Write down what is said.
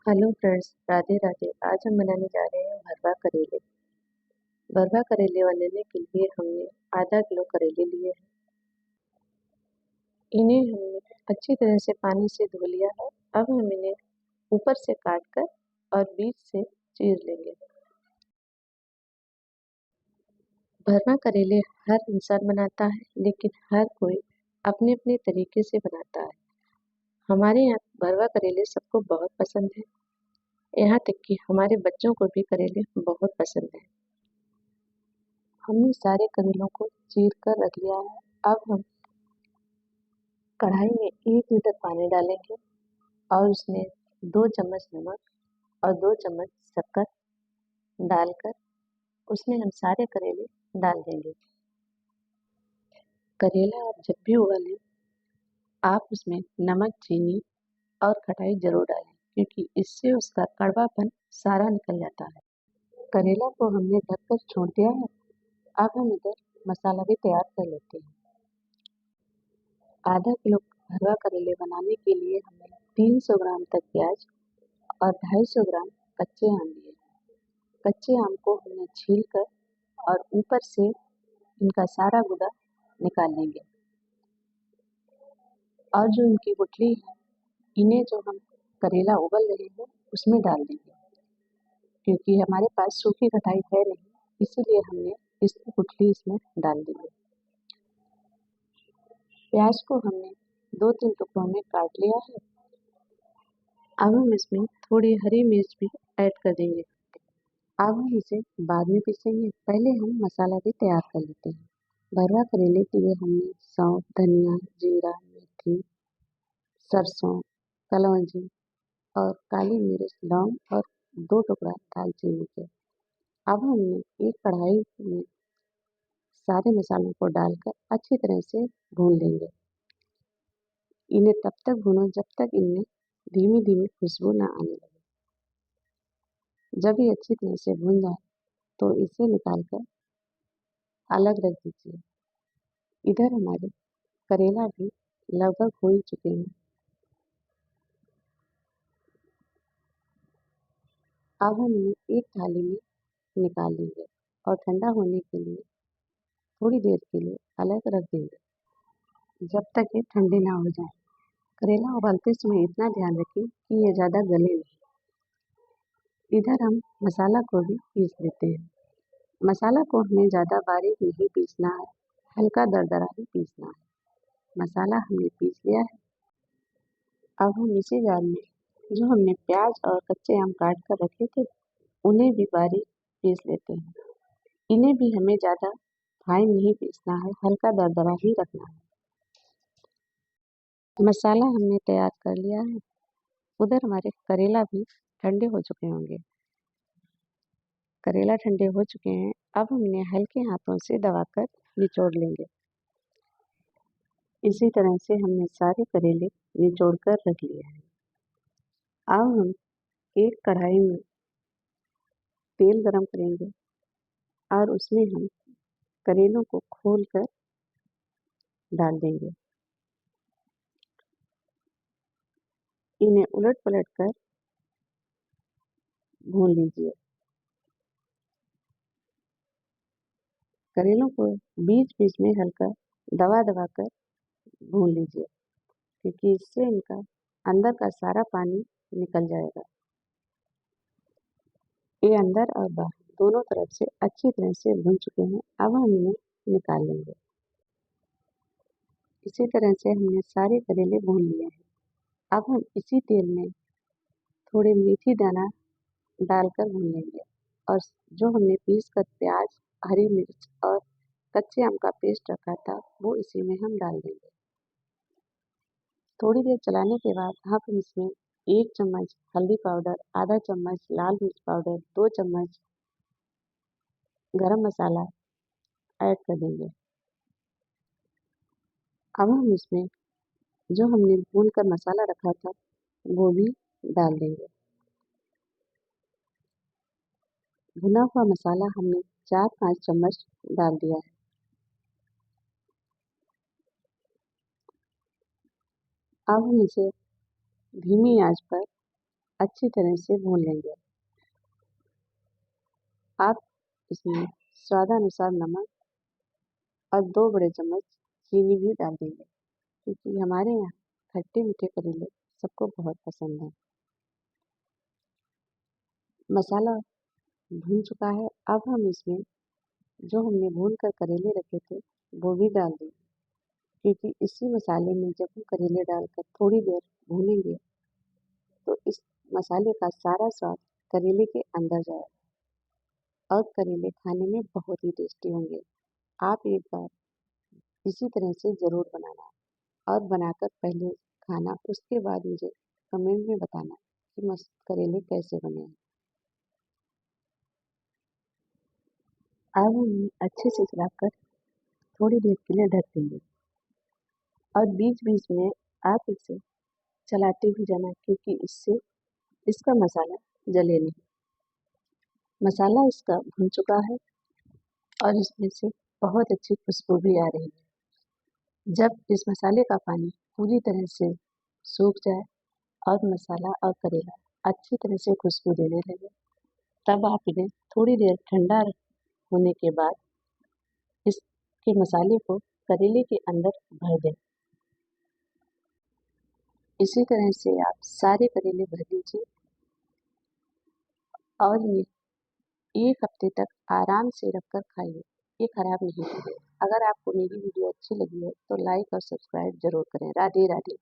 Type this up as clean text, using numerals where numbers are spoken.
Hello friends, Radhe Radhe. आज हम बनाने जा रहे हैं भरवा करेले। भरवा करेले बनाने के लिए हमने आधा किलो करेले लिए हैं। इन्हें हमने अच्छी तरह से पानी से धो लिया है। अब हम इन्हें ऊपर से काट कर और बीच से चीर लेंगे। भरवा करेले हर इंसान बनाता है, लेकिन हर कोई अपने अपने तरीके से बनाता है। हमारे यहाँ भरवा करेले सबको बहुत पसंद है। यहाँ तक कि हमारे बच्चों को भी करेले बहुत पसंद है। हमने सारे करेलों को चीर कर रख लिया है। अब हम कढ़ाई में 1 लीटर पानी डालेंगे और उसमें 2 चम्मच नमक और 2 चम्मच शक्कर डालकर उसमें हम सारे करेले डाल देंगे। करेला आप जब भी उबालें, आप उसमें नमक, चीनी और खटाई जरूर डालें, क्योंकि इससे उसका कड़वापन सारा निकल जाता है। करेला को हमने ढककर छोड़ दिया है। अब हम इधर मसाला भी तैयार कर लेते हैं। आधा किलो भरवा करेले बनाने के लिए हमें 300 ग्राम तक प्याज और 250 ग्राम कच्चे आम लिए। कच्चे आम को हमने छील कर और ऊपर से इनका सारा गूदा निकाल लेंगे और जो इनकी गुठली है, इन्हें जो हम करेला उबल रहे हैं उसमें डाल देंगे। क्योंकि हमारे पास सूखी खटाई है नहीं, इसीलिए हमने इसकी गुठली इसमें डाल दी है। प्याज को हमने 2-3 टुकड़ों में काट लिया है। अब हम इसमें थोड़ी हरी मिर्च भी ऐड कर देंगे। अब हम इसे बाद में पीसेंगे, पहले हम मसाला भी तैयार कर लेते हैं। भरवा करेले के लिए हमने सौंफ, धनिया, जीरा, मेथी, सरसों, कलौंजी और काली मिर्च, लौंग और 2 टुकड़ा दालचीनी के। अब हमने एक कढ़ाई में सारे मसालों को डालकर अच्छी तरह से भून लेंगे। इन्हें तब तक भूनो जब तक इनमें धीमी धीमी खुशबू ना आने लगे। जब ये अच्छी तरह से भून जाए तो इसे निकालकर अलग रख दीजिए। इधर हमारे करेला भी लगभग हो ही चुके हैं। अब हम इन्हें एक थाली में निकाल लेंगे और ठंडा होने के लिए थोड़ी देर के लिए अलग रख देंगे, जब तक ये ठंडे ना हो जाए। करेला उबालते समय इतना ध्यान रखें कि ये ज़्यादा गले नहीं। इधर हम मसाला को भी पीस लेते हैं। मसाला को हमें ज़्यादा बारीक नहीं पीसना है, हल्का दरदरा ही पीसना है। मसाला हमने पीस लिया है। अब हम इसी जार में जो हमने प्याज और कच्चे आम काट कर रखे थे, उन्हें भी बारीक पीस लेते हैं। इन्हें भी हमें ज़्यादा फाइन नहीं पीसना है, हल्का दरदरा ही रखना है। मसाला हमने तैयार कर लिया है। उधर हमारे करेला भी ठंडे हो चुके होंगे। करेला ठंडे हो चुके हैं। अब हम इन्हें हल्के हाथों से दबाकर निचोड़ लेंगे। इसी तरह से हमने सारे करेले निचोड़ कर रख लिए हैं। अब हम एक कढ़ाई में तेल गरम करेंगे और उसमें हम करेलों को खोल कर डाल देंगे। इन्हें उलट पलट कर भून लीजिए। करेलों को बीच बीच में हल्का दबा दबा कर भून लीजिए, क्योंकि इससे इनका अंदर का सारा पानी निकल जाएगा। ये अंदर और बाहर दोनों तरफ से अच्छी तरह से भून चुके हैं। अब हम इन्हें निकाल लेंगे। इसी तरह से हमने सारे करेले भून लिए हैं। अब हम इसी तेल में थोड़े मेथी दाना डालकर भून लेंगे और जो हमने पीस कर प्याज, हरी मिर्च और कच्चे आम का पेस्ट रखा था, वो इसी में हम डाल देंगे। थोड़ी देर चलाने के बाद हम इसमें 1 चम्मच हल्दी पाउडर, आधा चम्मच लाल मिर्च पाउडर, 2 चम्मच गरम मसाला ऐड कर देंगे। अब हम इसमें जो हमने भून कर मसाला रखा था, वो भी डाल देंगे। भुना हुआ मसाला हमने 4-5 चम्मच डाल दिया है। अब हम इसे धीमी आंच पर अच्छी तरह से भून लेंगे। आप इसमें स्वादानुसार नमक और 2 बड़े चम्मच चीनी भी डाल देंगे, क्योंकि हमारे यहाँ खट्टे मीठे करेले सबको बहुत पसंद है। मसाला भून चुका है, अब हम इसमें जो हमने भून कर करेले रखे थे वो भी डाल देंगे, क्योंकि इसी मसाले में जब हम करेले डालकर थोड़ी देर भूनेंगे तो इस मसाले का सारा स्वाद करेले के अंदर जाएगा और करेले खाने में बहुत ही टेस्टी होंगे। आप एक बार इसी तरह से ज़रूर बनाना और बनाकर पहले खाना, उसके बाद मुझे कमेंट में बताना कि मस्त करेले कैसे बने हैं। अब हम अच्छे से चलाकर थोड़ी देर के लिए ढक देंगे और बीच बीच में आप इसे चलाते भी जाना, क्योंकि इससे इसका मसाला जले नहीं। मसाला इसका भुन चुका है और इसमें से बहुत अच्छी खुशबू भी आ रही है। जब इस मसाले का पानी पूरी तरह से सूख जाए और मसाला और करेला अच्छी तरह से खुशबू देने लगे, तब आप इन्हें थोड़ी देर ठंडा होने के बाद इसके मसाले को करेले के अंदर भर दें। इसी तरह से आप सारे करेले भर लीजिए और ये 1 हफ्ते तक आराम से रखकर खाइए, ये खराब नहीं होंगे। अगर आपको मेरी वीडियो अच्छी लगी है तो लाइक और सब्सक्राइब जरूर करें। राधे राधे।